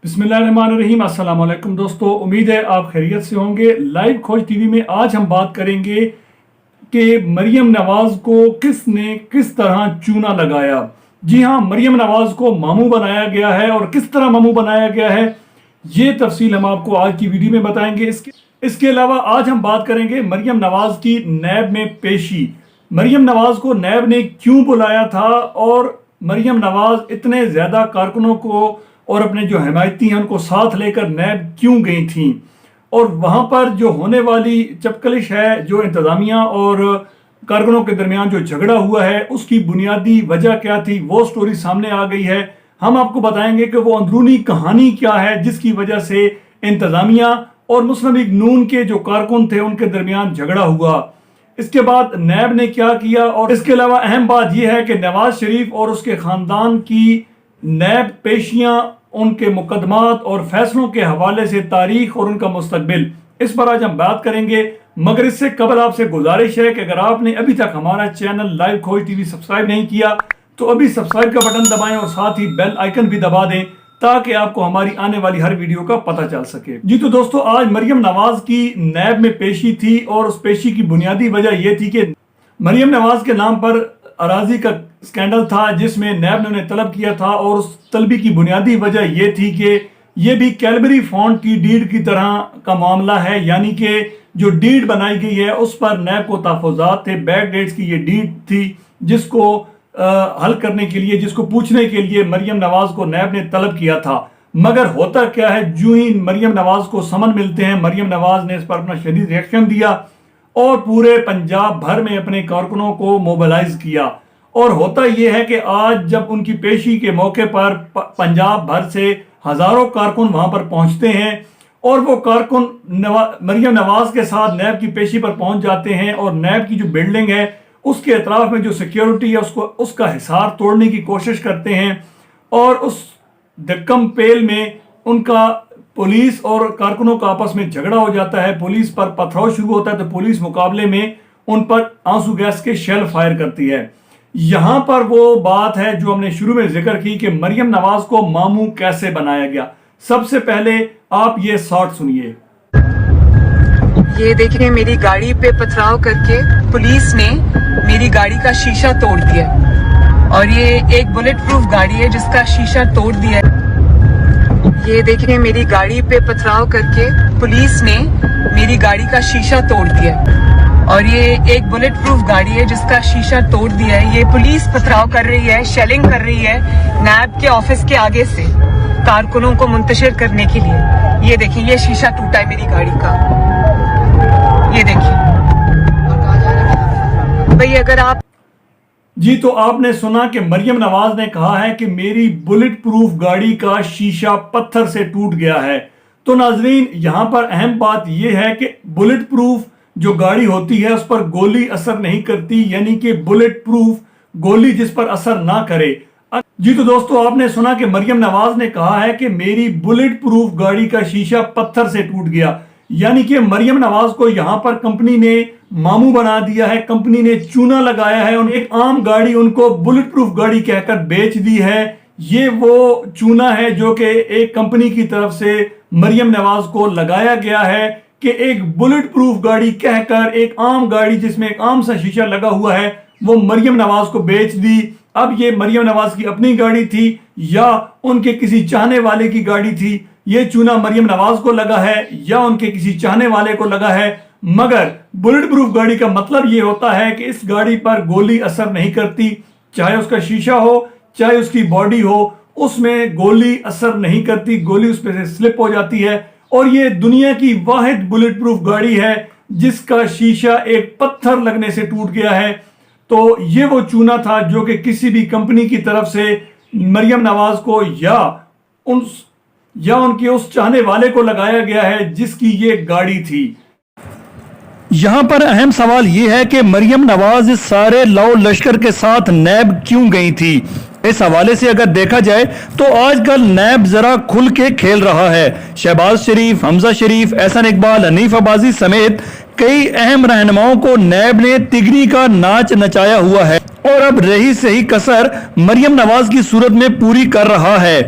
बिस्मिल्लाहिर्रहमानिर्रहीम। अस्सलाम वालेकुम दोस्तों, उम्मीद है आप खैरियत से होंगे। लाइव खोज टीवी में आज हम बात करेंगे कि मरियम नवाज को किसने किस तरह चूना लगाया। जी हाँ, मरियम नवाज को मामू बनाया गया है और किस तरह मामू बनाया गया है ये तफसील हम आपको आज की वीडियो में बताएंगे। इसके अलावा आज हम बात करेंगे मरियम नवाज की नैब में पेशी। मरियम नवाज को नैब ने क्यों बुलाया था और मरियम नवाज इतने ज़्यादा कारकुनों को और अपने जो हमायती हैं उनको साथ लेकर नैब क्यों गई थी, और वहाँ पर जो होने वाली चपकलिश है, जो इंतज़ामिया और कारकुनों के दरमियान जो झगड़ा हुआ है उसकी बुनियादी वजह क्या थी, वो स्टोरी सामने आ गई है। हम आपको बताएंगे कि वो अंदरूनी कहानी क्या है जिसकी वजह से इंतज़ामिया और मुस्लिम लीग नून के जो कारकुन थे उनके दरमियान झगड़ा हुआ। इसके बाद नैब ने क्या किया, और इसके अलावा अहम बात यह है कि नवाज शरीफ और उसके ख़ानदान की नैब पेशियां, उनके मुकदमात और फैसलों के हवाले से तारीख और उनका मुस्तकबिल, इस पर आज हम बात करेंगे। मगर इससे कबल आपसे गुजारिश है कि अगर आपने अभी तक हमारा चैनल लाइव खोज टीवी सब्सक्राइब नहीं किया तो अभी सब्सक्राइब का बटन दबाएं और साथ ही बेल आइकन भी दबा दें ताकि आपको हमारी आने वाली हर वीडियो का पता चल सके। जी तो दोस्तों, आज मरियम नवाज की नैब में पेशी थी और उस पेशी की बुनियादी वजह यह थी कि मरियम नवाज के नाम पर अराजी का स्कैंडल था जिसमें नैब ने उन्हें तलब किया था, और उस तलबी की बुनियादी वजह यह थी कि यह भी कैलबरी फॉन्ट की डीड की तरह का मामला है, यानी कि जो डीड बनाई गई है उस पर नैब को तहफ़्फ़ुज़ात थे। बैक डेट्स की ये डीड थी जिसको हल करने के लिए, जिसको पूछने के लिए मरियम नवाज को नैब ने तलब किया था। मगर होता क्या है, जो ही मरियम नवाज को समन मिलते हैं, मरियम नवाज ने इस पर अपना शदीद रिएक्शन दिया और पूरे पंजाब भर में अपने कारकुनों को मोबिलाइज किया। और होता यह है कि आज जब उनकी पेशी के मौके पर पंजाब भर से हजारों कारकुन वहां पर पहुंचते हैं और वो कारकुन मरियम नवाज के साथ नैब की पेशी पर पहुंच जाते हैं, और नैब की जो बिल्डिंग है उसके अतराफ में जो सिक्योरिटी है उसका हिसार तोड़ने की कोशिश करते हैं, और उस दक्कम पेल में उनका पुलिस और कारकुनों का आपस में झगड़ा हो जाता है। पुलिस पर पथराव शुरू होता है तो पुलिस मुकाबले में उन पर आंसू गैस के शेल फायर करती है। यहां पर वो बात है जो हमने शुरू में जिक्र की कि मरियम नवाज को मामू कैसे बनाया गया। सबसे पहले आप ये शॉट सुनिए। ये देखिए, मेरी गाड़ी पे पथराव करके पुलिस ने मेरी गाड़ी का शीशा तोड़ दिया, और ये एक बुलेट प्रूफ गाड़ी है जिसका शीशा तोड़ दिया है। ये देखिए, मेरी गाड़ी पे पथराव करके पुलिस ने मेरी गाड़ी का शीशा तोड़ दिया, और ये एक बुलेट प्रूफ गाड़ी है जिसका शीशा तोड़ दिया है। ये पुलिस पथराव कर रही है, शेलिंग कर रही है नैब के ऑफिस के आगे से कारकुनों को मुंतशिर करने के लिए। ये देखिए, ये शीशा टूटा है मेरी गाड़ी का, ये देखिए भाई। अगर आप जी तो आपने सुना कि मरियम नवाज ने कहा है कि मेरी बुलेट प्रूफ गाड़ी का शीशा पत्थर से टूट गया है। तो नाजरीन, यहां पर अहम बात यह है कि बुलेट प्रूफ जो गाड़ी होती है उस पर गोली असर नहीं करती, यानी कि बुलेट प्रूफ गोली जिस पर असर ना करे। जी तो दोस्तों, आपने सुना कि मरियम नवाज ने कहा है कि मेरी बुलेट प्रूफ गाड़ी का शीशा पत्थर से टूट गया, यानी कि मरियम नवाज को यहां पर कंपनी ने मामू बना दिया है, कंपनी ने चूना लगाया है, उन एक आम गाड़ी उनको बुलेट प्रूफ गाड़ी कहकर बेच दी है। ये वो चूना है जो कि एक कंपनी की तरफ से मरियम नवाज को लगाया गया है कि एक बुलेट प्रूफ गाड़ी कहकर एक आम गाड़ी जिसमें एक आम सा शीशा लगा हुआ है वो मरियम नवाज को बेच दी। अब ये मरियम नवाज की अपनी गाड़ी थी या उनके किसी चाहने वाले की गाड़ी थी, ये चूना मरियम नवाज को लगा है या उनके किसी चाहने वाले को लगा है। मगर बुलेट प्रूफ गाड़ी का मतलब ये होता है कि इस गाड़ी पर गोली असर नहीं करती, चाहे उसका शीशा हो चाहे उसकी बॉडी हो, उसमें गोली असर नहीं करती, गोली उस पर से स्लिप हो जाती है। और ये दुनिया की वाहिद बुलेट प्रूफ गाड़ी है जिसका शीशा एक पत्थर लगने से टूट गया है। तो ये वो चूना था जो कि किसी भी कंपनी की तरफ से मरियम नवाज को या उनके उस चाहने वाले को लगाया गया है जिसकी ये गाड़ी थी। यहां पर अहम सवाल यह है कि मरियम नवाज इस सारे लाओ लश्कर के साथ नैब क्यों गई थी। इस हवाले से अगर देखा जाए तो आजकल नैब जरा खुल के खेल रहा है। शहबाज शरीफ, हमजा शरीफ, एहसन इकबाल, हनीफ अब्बासी समेत कई अहम रहनुमाओं को नैब ने तिगरी का नाच नचाया हुआ है, और अब रही सही कसर मरियम नवाज की सूरत में पूरी कर रहा है।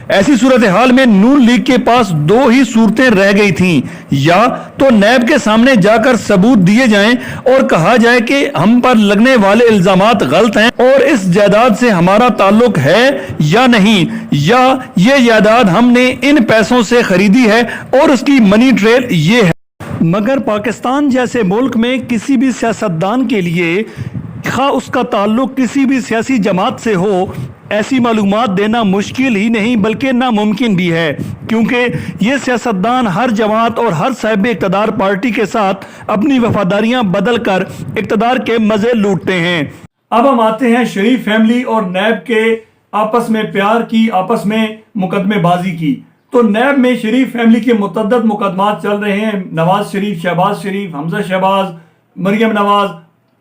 ऐसी सूरत हाल में नून लीग के पास दो ही सूरतें रह गई थीं, या तो नैब के सामने जाकर सबूत दिए जाएं और कहा जाए कि हम पर लगने वाले इल्जामात गलत हैं और इस जायदाद से हमारा ताल्लुक है या नहीं, या ये जायदाद हमने इन पैसों से खरीदी है और उसकी मनी ट्रेल ये है। मगर पाकिस्तान जैसे मुल्क में किसी भी सियासतदान के लिए खा उसका ताल्लुक किसी भी सियासी जमात से हो, ऐसी मालूमात देना मुश्किल ही नहीं बल्कि नामुमकिन भी है, क्योंकि ये सियासतदान हर जमात और हर साहिब इक़्तिदार पार्टी के साथ अपनी वफादारियां बदल कर इक़्तिदार के मजे लूटते हैं। अब हम आते हैं शरीफ फैमिली और नैब के आपस में प्यार की, आपस में मुकदमेबाजी की। तो नैब में शरीफ फैमिली के मुतअद्दिद मुकदमात चल रहे हैं। नवाज शरीफ, शहबाज शरीफ, हमजा शहबाज, मरियम नवाज,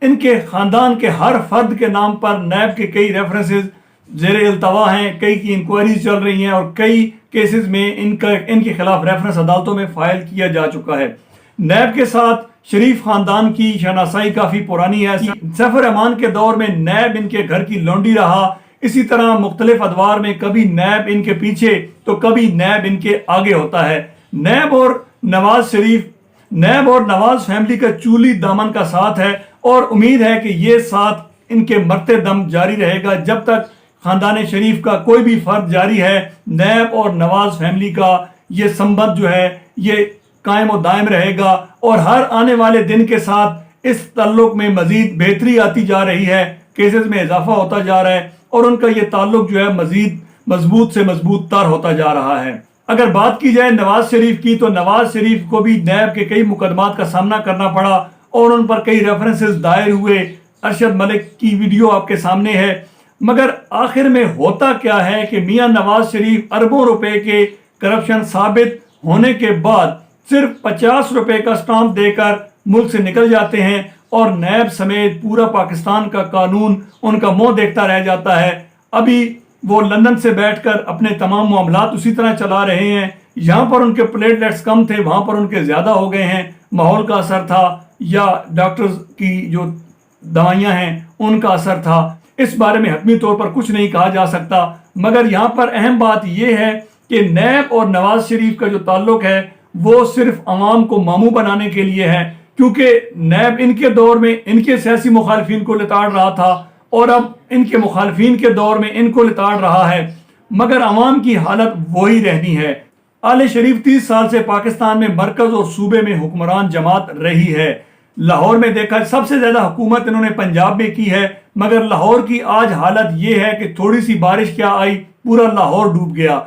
इनके ख़ानदान के हर फर्द के नाम पर नैब के कई रेफरेंसेस ज़ेर इल्तवा हैं, कई की इंक्वायरीज चल रही हैं और कई केसेस में इनके खिलाफ रेफरेंस अदालतों में फाइल किया जा चुका है। नैब के साथ शरीफ ख़ानदान की शनासाई काफ़ी पुरानी है। सफ़र अमान के दौर में नैब इनके घर की लौंडी रहा। इसी तरह मुख्तलिफ अदवार में कभी नैब इनके पीछे तो कभी नैब इनके आगे होता है। नैब और नवाज फैमिली का चूली दामन का साथ है और उम्मीद है कि ये साथ इनके मरते दम जारी रहेगा। जब तक खानदान शरीफ का कोई भी फर्द जारी है, नैब और नवाज फैमिली का ये संबंध जो है ये कायम और दायम रहेगा और हर आने वाले दिन के साथ इस ताल्लुक में मजीद बेहतरी आती जा रही है, केसेस में इजाफा होता जा रहा है और उनका ये ताल्लुक जो है मजीद मजबूत से मजबूत तर होता जा रहा है। अगर बात की जाए नवाज शरीफ की, तो नवाज शरीफ को भी नैब के कई मुकदमात का सामना करना पड़ा और उन पर कई रेफरेंसेस दायर हुए। अरशद मलिक की वीडियो आपके सामने है। मगर आखिर में होता क्या है कि मियां नवाज शरीफ अरबों रुपए के करप्शन साबित होने के बाद सिर्फ 50 रुपए का स्टाम्प देकर मुल्क से निकल जाते हैं और नैब समेत पूरा पाकिस्तान का कानून उनका मुंह देखता रह जाता है। अभी वो लंदन से बैठकर अपने तमाम मामलात उसी तरह चला रहे हैं। यहाँ पर उनके प्लेटलेट्स कम थे, वहाँ पर उनके ज़्यादा हो गए हैं। माहौल का असर था या डॉक्टर्स की जो दवाइयाँ हैं उनका असर था, इस बारे में हतमी तौर पर कुछ नहीं कहा जा सकता। मगर यहाँ पर अहम बात यह है कि नैब और नवाज शरीफ का जो ताल्लुक है वो सिर्फ अवाम को मामू बनाने के लिए है, क्योंकि नैब इनके दौर में इनके सियासी मुखालफिन को लिताड़ रहा था और अब इनके मुखालफिन के दौर में इनको लिताड़ रहा है, मगर अवाम की हालत वही रहनी है। आले शरीफ 30 साल से पाकिस्तान में मरकज और सूबे में हुक्मरान जमात रही है। लाहौर में देखा सबसे ज्यादा हुकूमत इन्होंने पंजाब में की है, मगर लाहौर की आज हालत ये है कि थोड़ी सी बारिश क्या आई पूरा लाहौर डूब गया।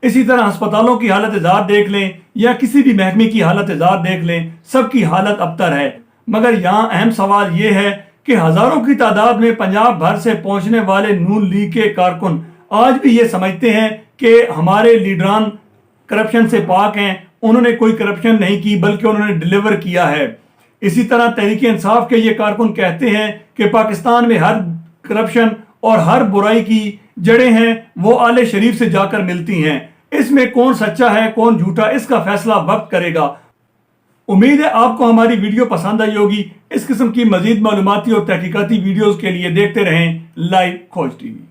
इसी तरह अस्पतालों की हालत ज़ात देख लें या किसी भी महकमे की हालत ज़ात देख लें, सबकी हालत अबतर है। मगर यहाँ अहम सवाल ये है कि हज़ारों की तादाद में पंजाब भर से पहुँचने वाले नून लीग के कारकुन आज भी ये समझते हैं कि हमारे लीडरान करप्शन से पाक हैं, उन्होंने कोई करप्शन नहीं की बल्कि उन्होंने डिलीवर किया है। इसी तरह तहरीक इंसाफ के ये कारकुन कहते हैं कि पाकिस्तान में हर करप्शन और हर बुराई की जड़ें हैं वो आले शरीफ से जाकर मिलती हैं। इसमें कौन सच्चा है कौन झूठा, इसका फैसला वक्त करेगा। उम्मीद है आपको हमारी वीडियो पसंद आई होगी। इस किस्म की मजीद मालूमाती और तहकीकाती वीडियोस के लिए देखते रहें लाइव खोज टीवी।